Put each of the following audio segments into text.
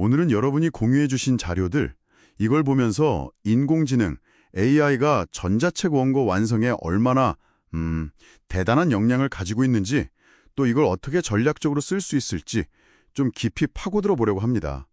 오늘은 여러분이 공유해 주신 자료들, 이걸 보면서 인공지능, AI가 전자책 원고 완성에 얼마나 대단한 역량을 가지고 있는지, 또 이걸 어떻게 전략적으로 쓸 수 있을지 좀 깊이 파고들어 보려고 합니다.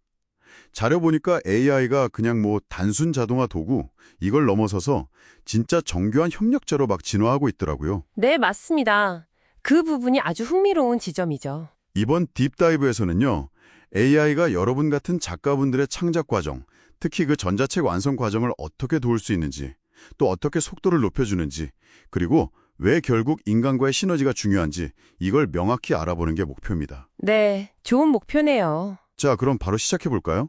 자료 보니까 AI가 그냥 단순 자동화 도구, 이걸 넘어서서 진짜 정교한 협력자로 막 진화하고 있더라고요. 네, 맞습니다. 그 부분이 아주 흥미로운 지점이죠. 이번 딥다이브에서는요, AI가 여러분 같은 작가분들의 창작 과정, 특히 그 전자책 완성 과정을 어떻게 도울 수 있는지, 또 어떻게 속도를 높여주는지, 그리고 왜 결국 인간과의 시너지가 중요한지 이걸 명확히 알아보는 게 목표입니다. 네, 좋은 목표네요. 자, 그럼 바로 시작해 볼까요?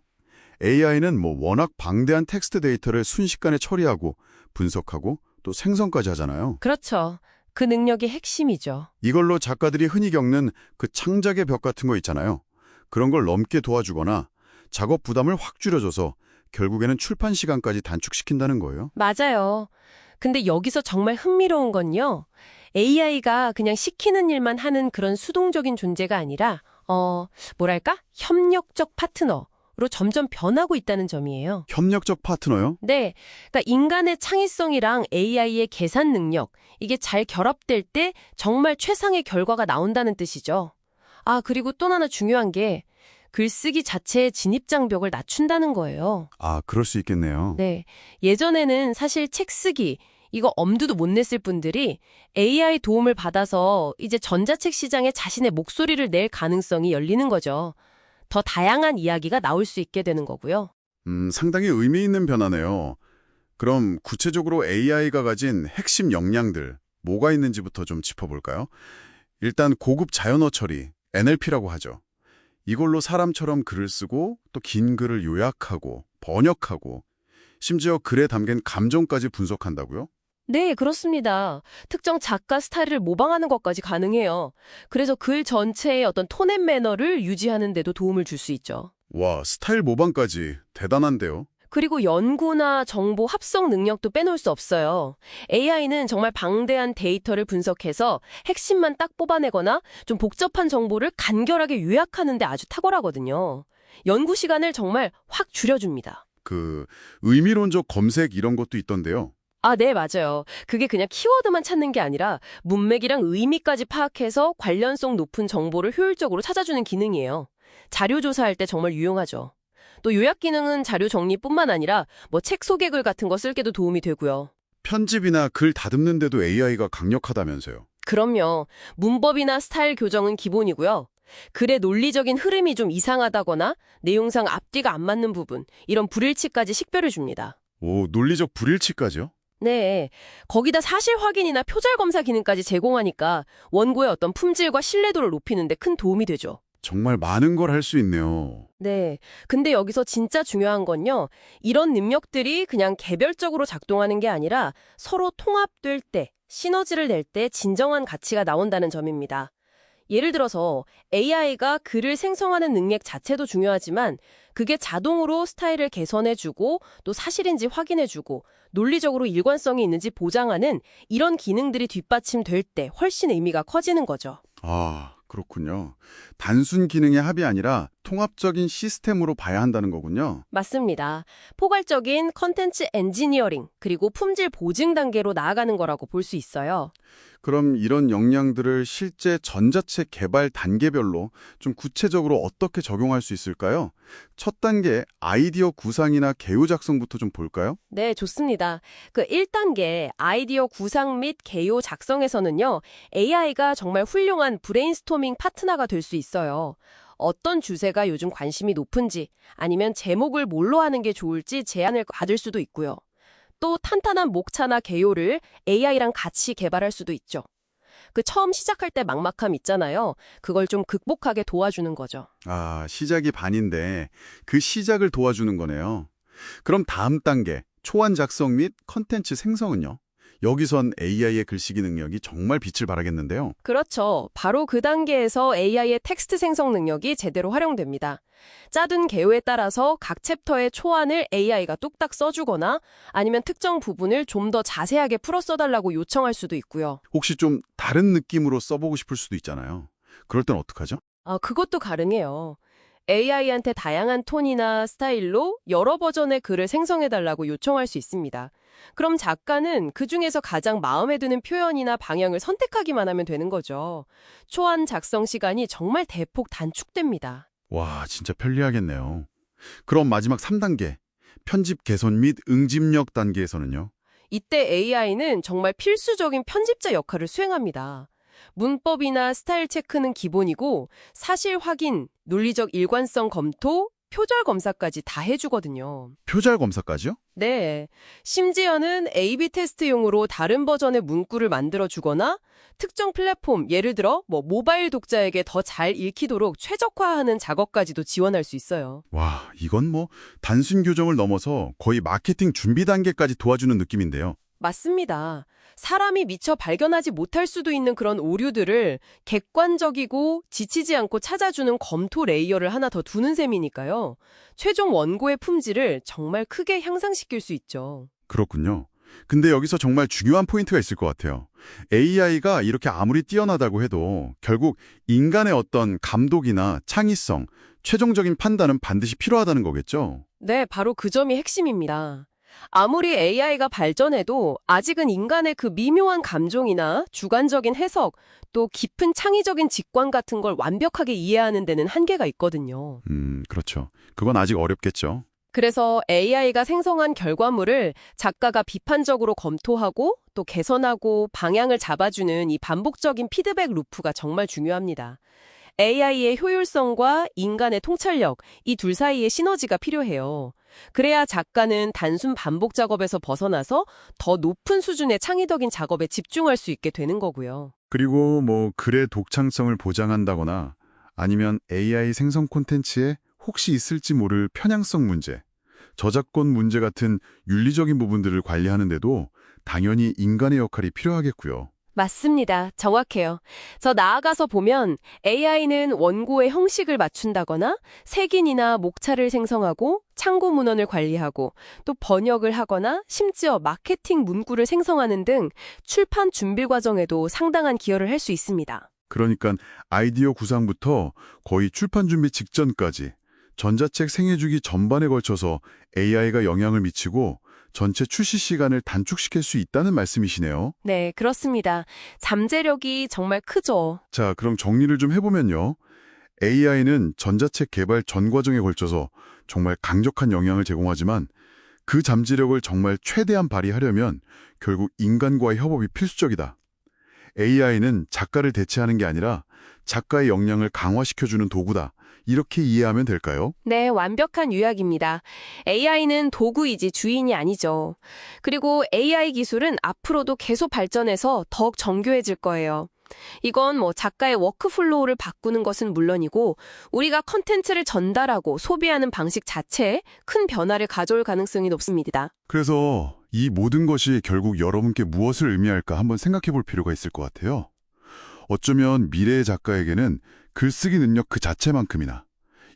AI는 워낙 방대한 텍스트 데이터를 순식간에 처리하고 분석하고 또 생성까지 하잖아요. 그렇죠. 그 능력이 핵심이죠. 이걸로 작가들이 흔히 겪는 그 창작의 벽 같은 거 있잖아요. 그런 걸 넘게 도와주거나 작업 부담을 확 줄여줘서 결국에는 출판 시간까지 단축시킨다는 거예요. 맞아요. 근데 여기서 정말 흥미로운 건요. AI가 그냥 시키는 일만 하는 그런 수동적인 존재가 아니라 뭐랄까? 협력적 파트너로 점점 변하고 있다는 점이에요. 협력적 파트너요? 네, 그러니까 인간의 창의성이랑 AI의 계산 능력, 이게 잘 결합될 때 정말 최상의 결과가 나온다는 뜻이죠. 아, 그리고 또 하나 중요한 게 글쓰기 자체의 진입장벽을 낮춘다는 거예요. 아, 그럴 수 있겠네요. 네, 예전에는 사실 책 쓰기, 이거 엄두도 못 냈을 분들이 AI 도움을 받아서 이제 전자책 시장에 자신의 목소리를 낼 가능성이 열리는 거죠. 더 다양한 이야기가 나올 수 있게 되는 거고요. 상당히 의미 있는 변화네요. 그럼 구체적으로 AI가 가진 핵심 역량들, 뭐가 있는지부터 좀 짚어볼까요? 일단 고급 자연어 처리, NLP라고 하죠. 이걸로 사람처럼 글을 쓰고 또 긴 글을 요약하고 번역하고 심지어 글에 담긴 감정까지 분석한다고요? 네, 그렇습니다. 특정 작가 스타일을 모방하는 것까지 가능해요. 그래서 글 전체의 어떤 톤 앤 매너를 유지하는 데도 도움을 줄 수 있죠. 와, 스타일 모방까지 대단한데요? 그리고 연구나 정보 합성 능력도 빼놓을 수 없어요. AI는 정말 방대한 데이터를 분석해서 핵심만 딱 뽑아내거나 좀 복잡한 정보를 간결하게 요약하는 데 아주 탁월하거든요. 연구 시간을 정말 확 줄여줍니다. 의미론적 검색 이런 것도 있던데요. 아, 네, 맞아요. 그게 그냥 키워드만 찾는 게 아니라 문맥이랑 의미까지 파악해서 관련성 높은 정보를 효율적으로 찾아주는 기능이에요. 자료 조사할 때 정말 유용하죠. 또 요약 기능은 자료 정리뿐만 아니라 책 소개글 같은 거 쓸 때도 도움이 되고요. 편집이나 글 다듬는데도 AI가 강력하다면서요. 그럼요. 문법이나 스타일 교정은 기본이고요. 글의 논리적인 흐름이 좀 이상하다거나 내용상 앞뒤가 안 맞는 부분, 이런 불일치까지 식별해줍니다. 오, 논리적 불일치까지요? 네, 거기다 사실 확인이나 표절 검사 기능까지 제공하니까 원고의 어떤 품질과 신뢰도를 높이는 데 큰 도움이 되죠. 정말 많은 걸 할 수 있네요. 네, 근데 여기서 진짜 중요한 건요. 이런 능력들이 그냥 개별적으로 작동하는 게 아니라 서로 통합될 때, 시너지를 낼 때 진정한 가치가 나온다는 점입니다. 예를 들어서 AI가 글을 생성하는 능력 자체도 중요하지만 그게 자동으로 스타일을 개선해주고 또 사실인지 확인해주고 논리적으로 일관성이 있는지 보장하는 이런 기능들이 뒷받침될 때 훨씬 의미가 커지는 거죠. 아, 그렇군요. 단순 기능의 합이 아니라 통합적인 시스템으로 봐야 한다는 거군요. 맞습니다. 포괄적인 컨텐츠 엔지니어링 그리고 품질 보증 단계로 나아가는 거라고 볼 수 있어요. 그럼 이런 역량들을 실제 전자책 개발 단계별로 좀 구체적으로 어떻게 적용할 수 있을까요? 첫 단계 아이디어 구상이나 개요 작성부터 좀 볼까요? 네, 좋습니다. 1단계 아이디어 구상 및 개요 작성에서는요, AI가 정말 훌륭한 브레인스토밍 파트너가 될 수 있어요. 어떤 주제가 요즘 관심이 높은지, 아니면 제목을 뭘로 하는 게 좋을지 제안을 받을 수도 있고요. 또 탄탄한 목차나 개요를 AI랑 같이 개발할 수도 있죠. 처음 시작할 때 막막함 있잖아요. 그걸 좀 극복하게 도와주는 거죠. 아, 시작이 반인데 그 시작을 도와주는 거네요. 그럼 다음 단계, 초안 작성 및 컨텐츠 생성은요? 여기선 AI의 글쓰기 능력이 정말 빛을 발하겠는데요. 그렇죠. 바로 그 단계에서 AI의 텍스트 생성 능력이 제대로 활용됩니다. 짜둔 개요에 따라서 각 챕터의 초안을 AI가 뚝딱 써주거나 아니면 특정 부분을 좀 더 자세하게 풀어 써달라고 요청할 수도 있고요. 혹시 좀 다른 느낌으로 써보고 싶을 수도 있잖아요. 그럴 땐 어떡하죠? 그것도 가능해요. AI한테 다양한 톤이나 스타일로 여러 버전의 글을 생성해달라고 요청할 수 있습니다. 그럼 작가는 그중에서 가장 마음에 드는 표현이나 방향을 선택하기만 하면 되는 거죠. 초안 작성 시간이 정말 대폭 단축됩니다. 와, 진짜 편리하겠네요. 그럼 마지막 3단계, 편집 개선 및 응집력 단계에서는요? 이때 AI는 정말 필수적인 편집자 역할을 수행합니다. 문법이나 스타일 체크는 기본이고 사실 확인, 논리적 일관성 검토, 표절 검사까지 다 해주거든요. 표절 검사까지요? 네. 심지어는 A/B 테스트용으로 다른 버전의 문구를 만들어 주거나 특정 플랫폼, 예를 들어 모바일 독자에게 더 잘 읽히도록 최적화하는 작업까지도 지원할 수 있어요. 와, 이건 뭐 단순 교정을 넘어서 거의 마케팅 준비 단계까지 도와주는 느낌인데요. 맞습니다. 사람이 미처 발견하지 못할 수도 있는 그런 오류들을 객관적이고 지치지 않고 찾아주는 검토 레이어를 하나 더 두는 셈이니까요. 최종 원고의 품질을 정말 크게 향상시킬 수 있죠. 그렇군요. 근데 여기서 정말 중요한 포인트가 있을 것 같아요. AI가 이렇게 아무리 뛰어나다고 해도 결국 인간의 어떤 감독이나 창의성, 최종적인 판단은 반드시 필요하다는 거겠죠? 네, 바로 그 점이 핵심입니다. 아무리 AI가 발전해도 아직은 인간의 그 미묘한 감정이나 주관적인 해석, 또 깊은 창의적인 직관 같은 걸 완벽하게 이해하는 데는 한계가 있거든요. 그렇죠. 그건 아직 어렵겠죠. 그래서 AI가 생성한 결과물을 작가가 비판적으로 검토하고 또 개선하고 방향을 잡아주는 이 반복적인 피드백 루프가 정말 중요합니다. AI의 효율성과 인간의 통찰력, 이 둘 사이의 시너지가 필요해요. 그래야 작가는 단순 반복 작업에서 벗어나서 더 높은 수준의 창의적인 작업에 집중할 수 있게 되는 거고요. 그리고 뭐 글의 독창성을 보장한다거나 아니면 AI 생성 콘텐츠에 혹시 있을지 모를 편향성 문제, 저작권 문제 같은 윤리적인 부분들을 관리하는데도 당연히 인간의 역할이 필요하겠고요. 맞습니다. 정확해요. 저 나아가서 보면 AI는 원고의 형식을 맞춘다거나 색인이나 목차를 생성하고 참고 문헌을 관리하고 또 번역을 하거나 심지어 마케팅 문구를 생성하는 등 출판 준비 과정에도 상당한 기여를 할 수 있습니다. 그러니까 아이디어 구상부터 거의 출판 준비 직전까지 전자책 생애주기 전반에 걸쳐서 AI가 영향을 미치고 전체 출시 시간을 단축시킬 수 있다는 말씀이시네요. 네, 그렇습니다. 잠재력이 정말 크죠. 자, 그럼 정리를 좀 해보면요. AI는 전자책 개발 전 과정에 걸쳐서 정말 강력한 영향을 제공하지만 그 잠재력을 정말 최대한 발휘하려면 결국 인간과의 협업이 필수적이다. AI는 작가를 대체하는 게 아니라 작가의 역량을 강화시켜주는 도구다. 이렇게 이해하면 될까요? 네, 완벽한 요약입니다. AI는 도구이지 주인이 아니죠. 그리고 AI 기술은 앞으로도 계속 발전해서 더욱 정교해질 거예요. 이건 작가의 워크플로우를 바꾸는 것은 물론이고 우리가 컨텐츠를 전달하고 소비하는 방식 자체에 큰 변화를 가져올 가능성이 높습니다. 그래서 이 모든 것이 결국 여러분께 무엇을 의미할까 한번 생각해 볼 필요가 있을 것 같아요. 어쩌면 미래의 작가에게는 글쓰기 능력 그 자체만큼이나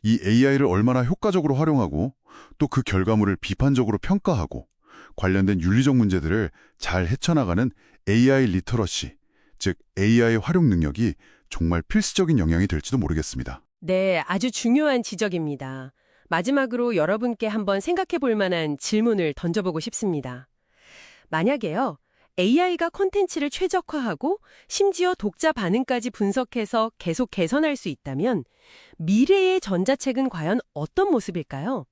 이 AI를 얼마나 효과적으로 활용하고 또 그 결과물을 비판적으로 평가하고 관련된 윤리적 문제들을 잘 헤쳐나가는 AI 리터러시, 즉 AI 활용 능력이 정말 필수적인 영향이 될지도 모르겠습니다. 네, 아주 중요한 지적입니다. 마지막으로 여러분께 한번 생각해 볼 만한 질문을 던져보고 싶습니다. 만약에요, AI가 콘텐츠를 최적화하고 심지어 독자 반응까지 분석해서 계속 개선할 수 있다면 미래의 전자책은 과연 어떤 모습일까요?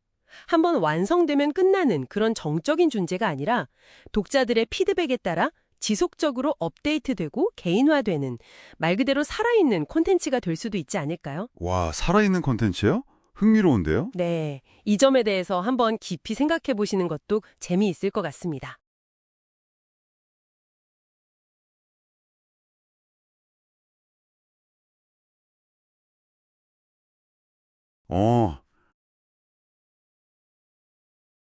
한번 완성되면 끝나는 그런 정적인 존재가 아니라 독자들의 피드백에 따라 지속적으로 업데이트되고 개인화되는 말 그대로 살아있는 콘텐츠가 될 수도 있지 않을까요? 와, 살아있는 콘텐츠요? 흥미로운데요? 네, 이 점에 대해서 한번 깊이 생각해 보시는 것도 재미있을 것 같습니다.